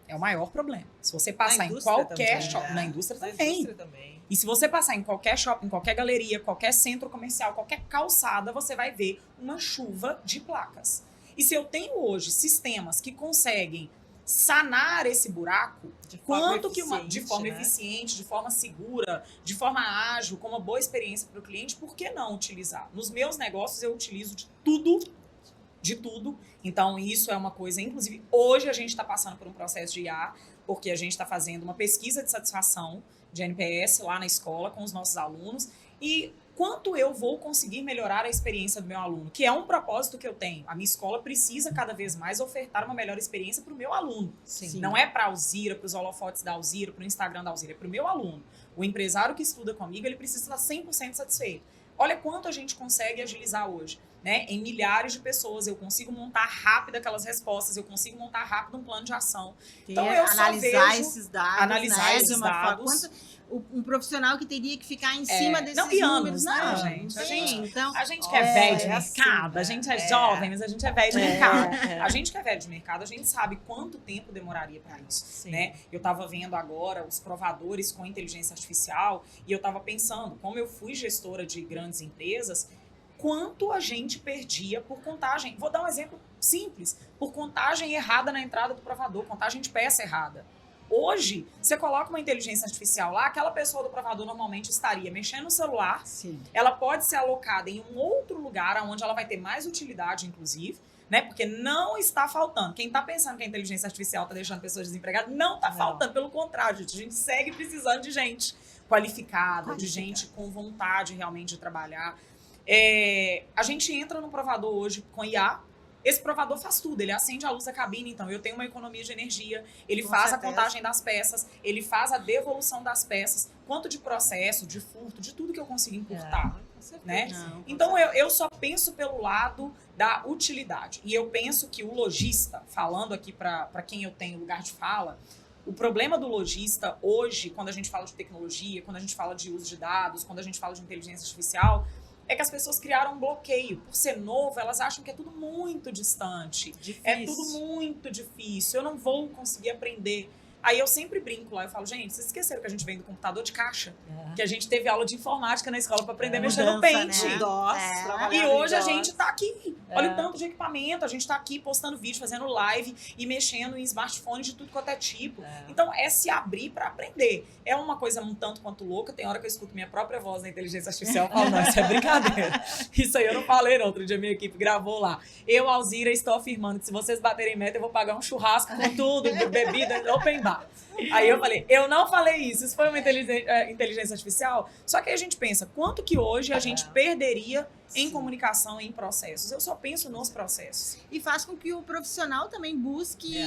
É o maior problema. Se você passar em qualquer shopping, na indústria também. E se você passar em qualquer shopping, qualquer galeria, qualquer centro comercial, qualquer calçada, você vai ver uma chuva de placas. E se eu tenho hoje sistemas que conseguem sanar esse buraco, de forma eficiente, de forma segura, de forma ágil, com uma boa experiência para o cliente, por que não utilizar? Nos meus negócios eu utilizo de tudo. Então, isso é uma coisa, inclusive, hoje a gente está passando por um processo de IA, porque a gente está fazendo uma pesquisa de satisfação de NPS lá na escola com os nossos alunos, e quanto eu vou conseguir melhorar a experiência do meu aluno, que é um propósito que eu tenho. A minha escola precisa cada vez mais ofertar uma melhor experiência para o meu aluno. Sim. Não é para a Alzira, para os holofotes da Alzira, para o Instagram da Alzira, é para o meu aluno. O empresário que estuda comigo, ele precisa estar 100% satisfeito. Olha quanto a gente consegue agilizar hoje, né? Em milhares de pessoas, eu consigo montar rápido aquelas respostas, eu consigo montar rápido um plano de ação. Então, eu analisar esses dados, analisar esses de uma dados. Forma, um profissional que teria que ficar em cima desses não, e números, anos, né, gente? Então, A gente que é velho de assim, mercado, a gente é jovem, mas a gente é velho de mercado. A gente que é velho de mercado, a gente sabe quanto tempo demoraria para isso, né? Eu estava vendo agora os provadores com inteligência artificial e eu estava pensando, como eu fui gestora de grandes empresas, quanto a gente perdia por contagem. Vou dar um exemplo simples. Por contagem errada na entrada do provador, contagem de peça errada. Hoje, você coloca uma inteligência artificial lá, aquela pessoa do provador normalmente estaria mexendo no celular. Sim. Ela pode ser alocada em um outro lugar, onde ela vai ter mais utilidade, inclusive, né? Porque não está faltando. Quem está pensando que a inteligência artificial está deixando pessoas desempregadas, não está faltando. Pelo contrário, gente, a gente segue precisando de gente qualificada, de gente com vontade realmente de trabalhar. A gente entra no provador hoje com IA. Esse provador faz tudo, ele acende a luz da cabine, então eu tenho uma economia de energia, ele faz a contagem das peças, ele faz a devolução das peças, quanto de processo, de furto, de tudo que eu consigo encurtar, né? Então eu só penso pelo lado da utilidade, e eu penso que o lojista, falando aqui para quem eu tenho lugar de fala, o problema do lojista hoje, quando a gente fala de tecnologia, quando a gente fala de uso de dados, quando a gente fala de inteligência artificial, é que as pessoas criaram um bloqueio. Por ser novo, elas acham que é tudo muito distante. Difícil. É tudo muito difícil. Eu não vou conseguir aprender. Aí eu sempre brinco lá, eu falo, gente, vocês esqueceram que a gente vem do computador de caixa? Que a gente teve aula de informática na escola para aprender a mexer no Paint. Né? E hoje a gente tá aqui. Olha o tanto de equipamento, a gente tá aqui postando vídeo, fazendo live e mexendo em smartphones de tudo quanto é tipo. Então é se abrir para aprender. É uma coisa um tanto quanto louca. Tem hora que eu escuto minha própria voz na inteligência artificial e falo, não, isso é brincadeira. Isso aí eu não falei, não. Outro dia minha equipe gravou lá. Eu, Alzira, estou afirmando que se vocês baterem meta, eu vou pagar um churrasco com tudo, bebida, open bar. Aí eu falei, eu não falei isso, isso foi uma inteligência artificial. Só que aí a gente pensa, quanto que hoje a gente perderia em comunicação e em processos? Eu só penso nos processos. E faz com que o profissional também busque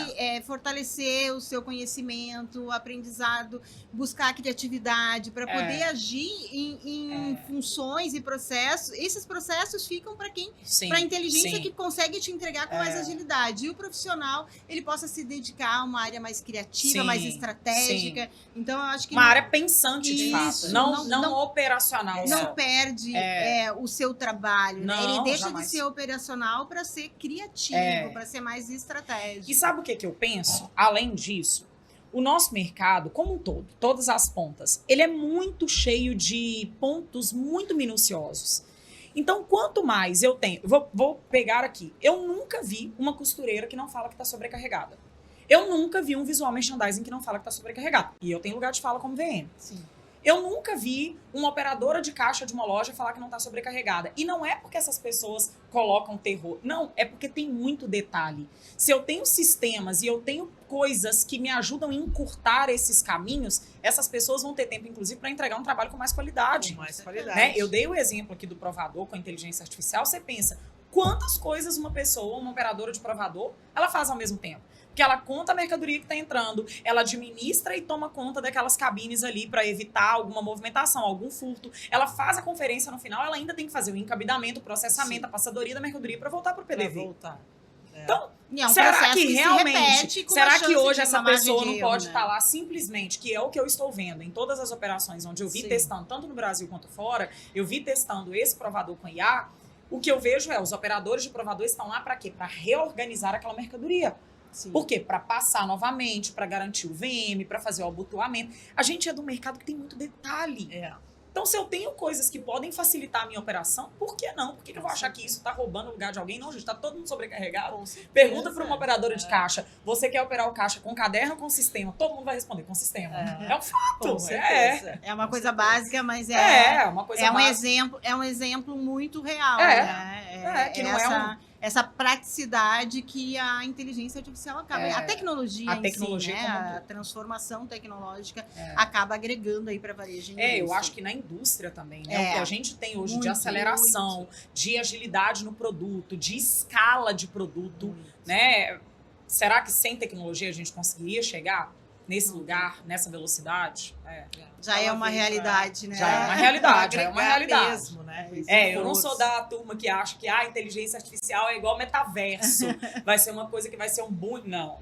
fortalecer o seu conhecimento, aprendizado, buscar criatividade para poder agir em funções e processos. Esses processos ficam para quem, para a inteligência que consegue te entregar com mais agilidade. E o profissional, ele possa se dedicar a uma área mais criativa, mais estratégica. Então, eu acho que uma área pensante, de fato. Não operacional. Não perde o seu trabalho. Não, né? Ele deixa jamais. de ser operacional para ser criativo, para ser mais estratégico. E sabe o que eu penso? Além disso, o nosso mercado, como um todo, todas as pontas, ele é muito cheio de pontos muito minuciosos. Então, quanto mais eu tenho... Vou pegar aqui. Eu nunca vi uma costureira que não fala que está sobrecarregada. Eu nunca vi um visual merchandising que não fala que está sobrecarregado. E eu tenho lugar de fala como VM. Sim. Eu nunca vi uma operadora de caixa de uma loja falar que não está sobrecarregada. E não é porque essas pessoas colocam terror. Não, é porque tem muito detalhe. Se eu tenho sistemas e eu tenho coisas que me ajudam a encurtar esses caminhos, essas pessoas vão ter tempo, inclusive, para entregar um trabalho com mais qualidade. Com mais qualidade. Né? Eu dei o exemplo aqui do provador com a inteligência artificial. Você pensa, quantas coisas uma pessoa, uma operadora de provador, ela faz ao mesmo tempo? Porque ela conta a mercadoria que está entrando, ela administra e toma conta daquelas cabines ali para evitar alguma movimentação, algum furto. Ela faz a conferência no final, ela ainda tem que fazer o encabidamento, o processamento, a passadoria da mercadoria para voltar para o PDV. Pra voltar. Então, E é um será processo que se realmente, repete com uma será que chance hoje de essa uma margem pessoa de não erro, pode né? estar lá simplesmente, que é o que eu estou vendo em todas as operações onde eu vi Sim. testando, tanto no Brasil quanto fora, eu vi testando esse provador com IA, o que eu vejo é os operadores de provador estão lá para quê? Para reorganizar aquela mercadoria. Sim. Por quê? Para passar novamente, para garantir o VM, para fazer o abotoamento. A gente é do mercado que tem muito detalhe. É. Então, se eu tenho coisas que podem facilitar a minha operação, por que não? Por que eu vou achar que isso está roubando o lugar de alguém? Não, gente, está todo mundo sobrecarregado. Com certeza. Pergunta para uma operadora de caixa, você quer operar o caixa com caderno ou com sistema? Todo mundo vai responder com sistema. É um fato. Com É. certeza. É uma coisa básica, mas É uma coisa básica. é um exemplo muito real, É. né? Que não é essa praticidade que a inteligência artificial acaba. É. A tecnologia, A em tecnologia si, como um né? A todo. transformação tecnológica É. acaba agregando aí para varejo. e É, eu indústria. acho que na indústria também, né? É. O que a gente tem hoje de Muito, aceleração, de agilidade no produto, de escala de produto, né? Será que sem tecnologia a gente conseguiria chegar nesse lugar, nessa velocidade? Já é uma realidade, né? Já é uma realidade, Pra é uma agregar realidade. mesmo, né? Eu não sou da turma que acha que a inteligência artificial é igual metaverso. Vai ser uma coisa que vai ser um boom. Não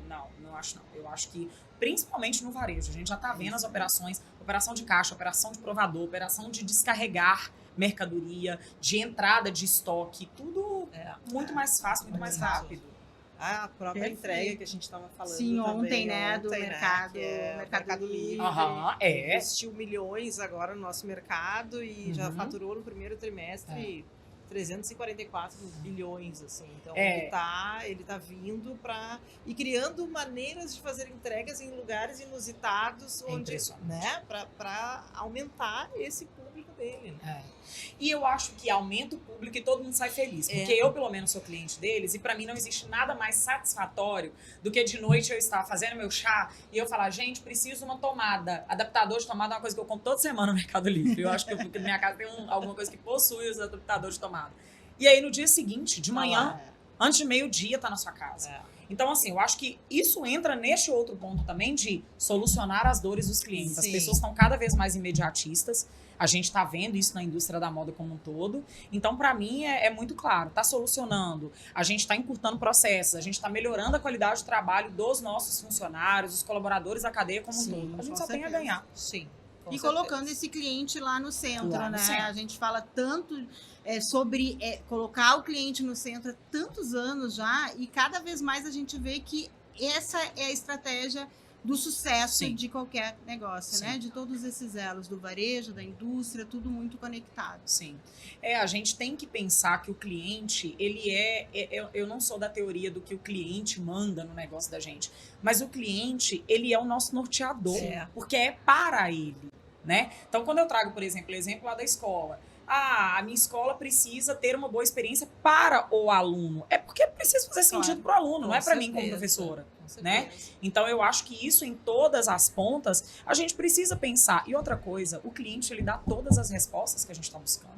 acho não. Eu acho que, principalmente no varejo, a gente já está vendo as operações, operação de caixa, operação de provador, operação de descarregar mercadoria, de entrada de estoque, tudo muito mais fácil, muito mais rápido. A própria Perfeito. entrega que a gente estava falando. Sim, também, ontem, né? Do ontem, mercado, que é o mercado Livre. Aham, Investiu milhões agora no nosso mercado e já Uhum. faturou no primeiro trimestre 344 bilhões, assim. Então, É. ele tá vindo e criando maneiras de fazer entregas em lugares inusitados, É onde, impressionante. né, para aumentar esse público dele, né? E eu acho que aumenta o público e todo mundo sai feliz. Porque eu, pelo menos, sou cliente deles e pra mim não existe nada mais satisfatório do que de noite eu estar fazendo meu chá e eu falar, gente, preciso de uma tomada. Adaptador de tomada é uma coisa que eu compro toda semana no Mercado Livre. Eu acho que na minha casa tem alguma coisa que possui os adaptadores de tomada. E aí, no dia seguinte, de manhã, antes de meio-dia, tá na sua casa. Então, assim, eu acho que isso entra neste outro ponto também de solucionar as dores dos clientes. As Sim. pessoas estão cada vez mais imediatistas. A gente está vendo isso na indústria da moda como um todo. Então, para mim, é muito claro. Está solucionando, a gente está encurtando processos, a gente está melhorando a qualidade de trabalho dos nossos funcionários, dos colaboradores da cadeia como um todo. A gente com só tem a certeza. ganhar. Sim. com E certeza. colocando esse cliente lá no centro, Lá no né? centro. A gente fala tanto sobre colocar o cliente no centro há tantos anos já, e cada vez mais a gente vê que essa é a estratégia do sucesso Sim. de qualquer negócio, Sim. né? De todos esses elos, do varejo, da indústria, tudo muito conectado. Sim. A gente tem que pensar que o cliente, ele eu não sou da teoria do que o cliente manda no negócio da gente, mas o cliente, ele é o nosso norteador, porque é para ele, né? Então, quando eu trago, por exemplo, o exemplo lá da escola, a minha escola precisa ter uma boa experiência para o aluno. É porque precisa fazer sentido para o aluno, não é para mim como professora. Né? Então, eu acho que isso em todas as pontas, a gente precisa pensar. E outra coisa, o cliente, ele dá todas as respostas que a gente está buscando.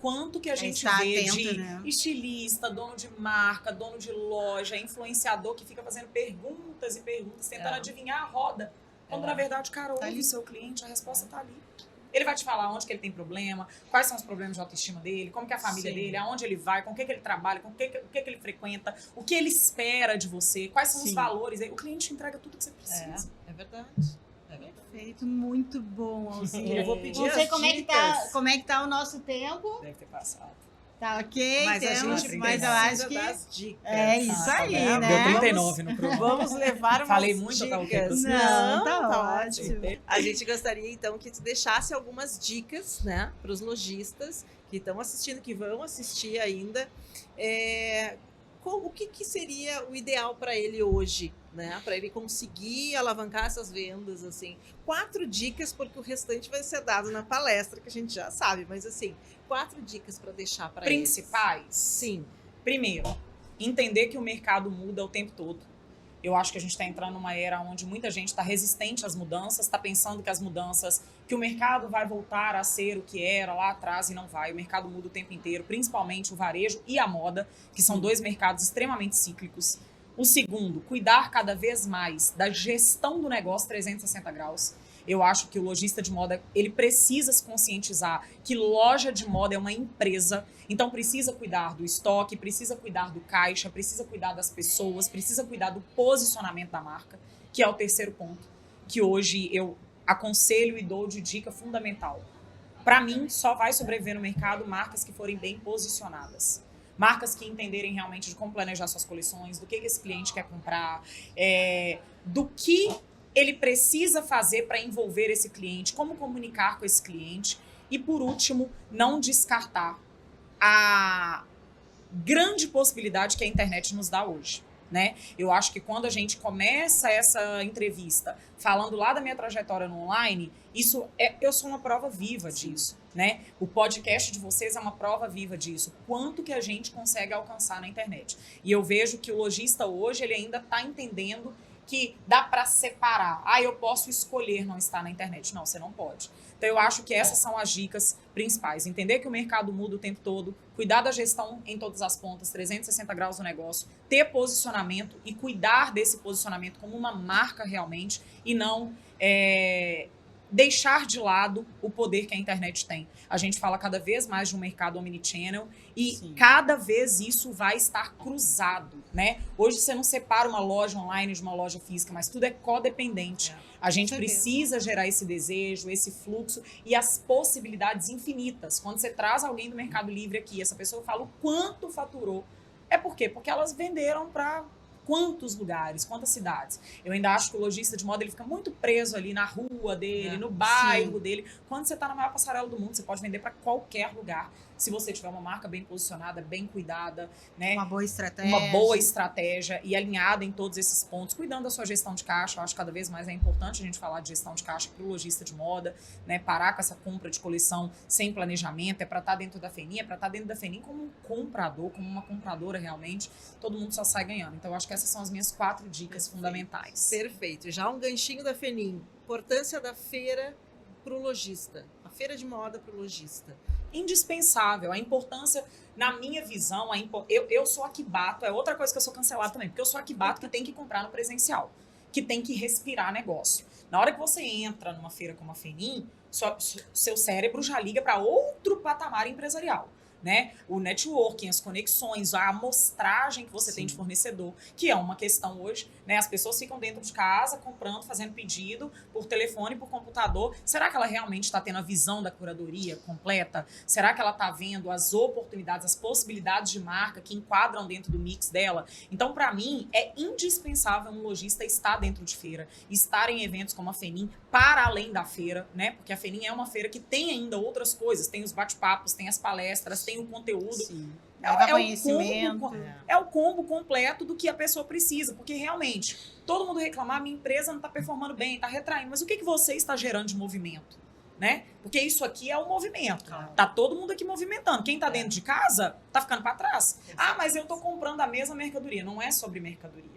Quanto que a gente estar vê atento, de né? estilista, dono de marca, dono de loja, influenciador que fica fazendo perguntas e perguntas, tentando adivinhar a roda. Quando, na verdade, o cara ouve o seu cliente, a resposta está ali. Ele vai te falar onde que ele tem problema, quais são os problemas de autoestima dele, como que é a família dele, aonde ele vai, com o que ele trabalha, com o que ele frequenta, o que ele espera de você, quais são os valores. O cliente entrega tudo que você precisa. É verdade. Perfeito, muito bom, Alzira. Eu vou pedir Não sei as como dicas. como é que tá o nosso tempo. Deve ter passado. Tá ok, Mas a temos, gente mas eu precisa acho que das dicas. é isso aí, né? Deu 39 no programa. Vamos levar umas Falei muito, dicas. tá ok? Não, tá ótimo. A gente gostaria, então, que tu deixasse algumas dicas, né, para os lojistas que estão assistindo, que vão assistir ainda. O que seria o ideal para ele hoje né? Para ele conseguir alavancar essas vendas, assim. 4 dicas, porque o restante vai ser dado na palestra, que a gente já sabe, mas assim, 4 dicas para deixar para eles. Principais? Sim. Primeiro, entender que o mercado muda o tempo todo. Eu acho que a gente está entrando numa era onde muita gente está resistente às mudanças, está pensando que as mudanças, que o mercado vai voltar a ser o que era lá atrás e não vai. O mercado muda o tempo inteiro, principalmente o varejo e a moda, que são 2 mercados extremamente cíclicos. O segundo, cuidar cada vez mais da gestão do negócio 360 graus. Eu acho que o lojista de moda, ele precisa se conscientizar que loja de moda é uma empresa, então precisa cuidar do estoque, precisa cuidar do caixa, precisa cuidar das pessoas, precisa cuidar do posicionamento da marca, que é o terceiro ponto, que hoje eu aconselho e dou de dica fundamental. Para mim, só vai sobreviver no mercado marcas que forem bem posicionadas. Marcas que entenderem realmente de como planejar suas coleções, do que esse cliente quer comprar, do que ele precisa fazer para envolver esse cliente, como comunicar com esse cliente. E, por último, não descartar a grande possibilidade que a internet nos dá hoje, né? Eu acho que quando a gente começa essa entrevista falando lá da minha trajetória no online, eu sou uma prova viva disso, né? O podcast de vocês é uma prova viva disso. Quanto que a gente consegue alcançar na internet. E eu vejo que o lojista hoje, ele ainda está entendendo que dá para separar. Eu posso escolher não estar na internet. Não, você não pode. Então, eu acho que essas são as dicas principais. Entender que o mercado muda o tempo todo, cuidar da gestão em todas as pontas, 360 graus do negócio, ter posicionamento e cuidar desse posicionamento como uma marca realmente e não deixar de lado o poder que a internet tem. A gente fala cada vez mais de um mercado omnichannel e cada vez isso vai estar cruzado, né? Hoje você não separa uma loja online de uma loja física, mas tudo é codependente. A gente precisa gerar esse desejo, esse fluxo e as possibilidades infinitas. Quando você traz alguém do Mercado Livre aqui, essa pessoa fala o quanto faturou. É por quê? Porque elas venderam para quantos lugares, quantas cidades. Eu ainda acho que o lojista de moda ele fica muito preso ali na rua dele, no bairro dele. Quando você está na maior passarela do mundo, você pode vender para qualquer lugar. Se você tiver uma marca bem posicionada, bem cuidada, né? Uma boa estratégia e alinhada em todos esses pontos, cuidando da sua gestão de caixa. Eu acho que cada vez mais é importante a gente falar de gestão de caixa para o lojista de moda, né? Parar com essa compra de coleção sem planejamento, é para estar dentro da FENIM, é para estar dentro da FENIM como um comprador, como uma compradora realmente. Todo mundo só sai ganhando. Então, eu acho que essas são as minhas 4 dicas fundamentais. Perfeito. Já um ganchinho da FENIM. Importância da feira para o lojista. A feira de moda para o lojista. Indispensável. A importância, na minha visão, eu sou a que bato, é outra coisa que eu sou cancelada também, porque eu sou a que bato que tem que comprar no presencial, que tem que respirar negócio. Na hora que você entra numa feira como a FENIM, seu cérebro já liga para outro patamar empresarial, né? O networking, as conexões, a amostragem que você tem de fornecedor, que é uma questão hoje, né? As pessoas ficam dentro de casa, comprando, fazendo pedido por telefone, por computador. Será que ela realmente está tendo a visão da curadoria completa? Será que ela está vendo as oportunidades, as possibilidades de marca que enquadram dentro do mix dela? Então, para mim, é indispensável um lojista estar dentro de feira, estar em eventos como a FENIM, para além da feira, né? Porque a FENIM é uma feira que tem ainda outras coisas, tem os bate-papos, tem as palestras, tem o conteúdo. É o combo completo do que a pessoa precisa, porque realmente todo mundo reclamar, minha empresa não está performando bem, está retraindo, mas o que você está gerando de movimento? Né? Porque isso aqui é o movimento. Tá todo mundo aqui movimentando. Quem tá dentro de casa tá ficando para trás. Mas eu tô comprando a mesma mercadoria. Não é sobre mercadoria.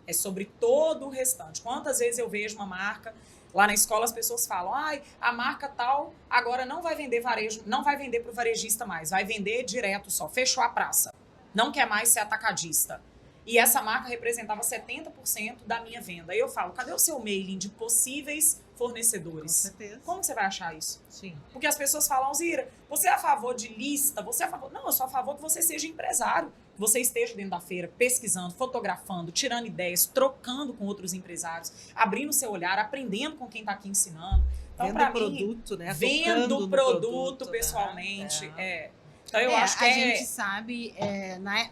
É sobre todo o restante. Quantas vezes eu vejo uma marca lá na escola, as pessoas falam, a marca tal agora não vai vender varejo, não vai vender pro varejista mais, vai vender direto só, fechou a praça, não quer mais ser atacadista. E essa marca representava 70% da minha venda. Aí eu falo, cadê o seu mailing de possíveis fornecedores? Com certeza. Como você vai achar isso? Sim. Porque as pessoas falam, Alzira, você é a favor de lista? Você é a favor... Não, eu sou a favor que você seja empresário. Que você esteja dentro da feira, pesquisando, fotografando, tirando ideias, trocando com outros empresários, abrindo seu olhar, aprendendo com quem está aqui ensinando. Então, para mim, produto, né? Vendo produto pessoalmente, né? Então, eu acho que a gente sabe,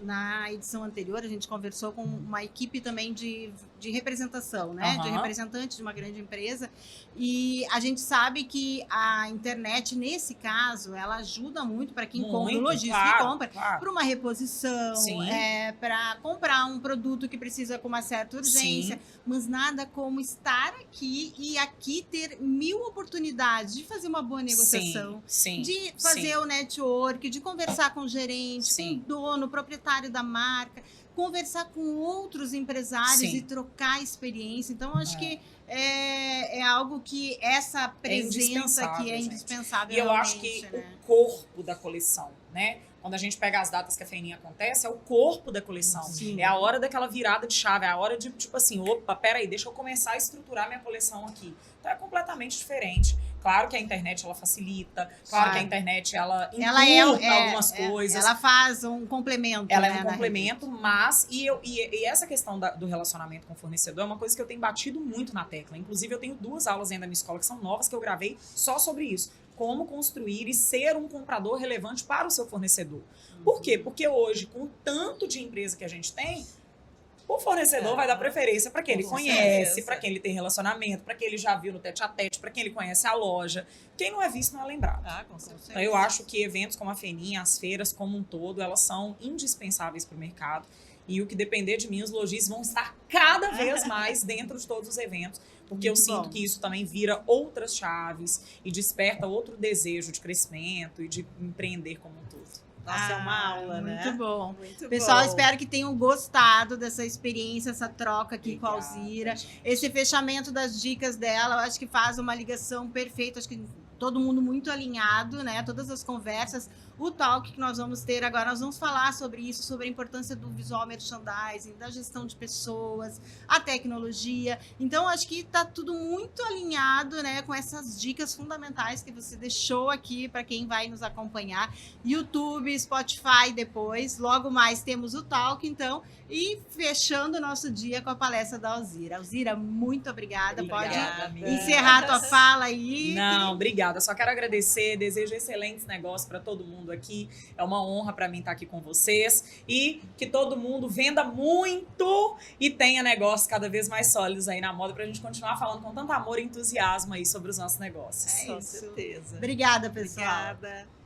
na edição anterior, a gente conversou com uma equipe também de de representação, né? De Aham. representante de uma grande empresa. E a gente sabe que a internet, nesse caso, ela ajuda muito para quem compra, o lojista que compra, claro. para uma reposição, Sim. para comprar um produto que precisa com uma certa urgência, Sim. mas nada como estar aqui e aqui ter 1000 oportunidades de fazer uma boa negociação, Sim, de fazer o network, de conversar com o gerente, Sim. com o dono, o proprietário da marca, conversar com outros empresários Sim. e trocar experiência. Então, acho que é algo que essa presença aqui é indispensável, gente. indispensável. E eu acho que realmente, né? o corpo da coleção, né? Quando a gente pega as datas que a feirinha acontece, é o corpo da coleção. Sim. É a hora daquela virada de chave, é a hora de, tipo assim, opa, peraí, deixa eu começar a estruturar minha coleção aqui. Então é completamente diferente. Claro que a internet, ela facilita. Claro que a internet, ela encurta algumas coisas. Ela faz um complemento, Ela né, é um complemento, mas... E essa questão do relacionamento com o fornecedor é uma coisa que eu tenho batido muito na tecla. Inclusive, eu tenho 2 aulas ainda da minha escola que são novas, que eu gravei só sobre isso. Como construir e ser um comprador relevante para o seu fornecedor. Por quê? Porque hoje, com o tanto de empresa que a gente tem, o fornecedor vai dar preferência para quem ele conhece, para quem ele tem relacionamento, para quem ele já viu no tete-a-tete, para quem ele conhece a loja. Quem não é visto não é lembrado. Com certeza. Então, eu acho que eventos como a Feirinha, as feiras como um todo, elas são indispensáveis para o mercado. E o que depender de mim, os lojistas vão estar cada vez mais dentro de todos os eventos, porque eu sinto que isso também vira outras chaves e desperta outro desejo de crescimento e de empreender como um todo. Nossa, é uma aula, né? Muito bom. Muito Pessoal, bom. espero que tenham gostado dessa experiência, essa troca aqui com a Obrigada, Alzira. gente. Esse fechamento das dicas dela, eu acho que faz uma ligação perfeita. Acho que todo mundo muito alinhado, né? Todas as conversas. O talk que nós vamos ter agora, nós vamos falar sobre isso, sobre a importância do visual merchandising, da gestão de pessoas, a tecnologia. Então, acho que está tudo muito alinhado, né, com essas dicas fundamentais que você deixou aqui para quem vai nos acompanhar. YouTube, Spotify depois. Logo mais temos o talk, então. E fechando o nosso dia com a palestra da Alzira. Alzira, muito obrigada. Obrigada, Pode amiga. encerrar a tua fala aí. Não, obrigada. Só quero agradecer, desejo excelentes negócios para todo mundo aqui. É uma honra para mim estar aqui com vocês e que todo mundo venda muito e tenha negócios cada vez mais sólidos aí na moda para a gente continuar falando com tanto amor e entusiasmo aí sobre os nossos negócios. Com isso. certeza. Obrigada, pessoal. Obrigada.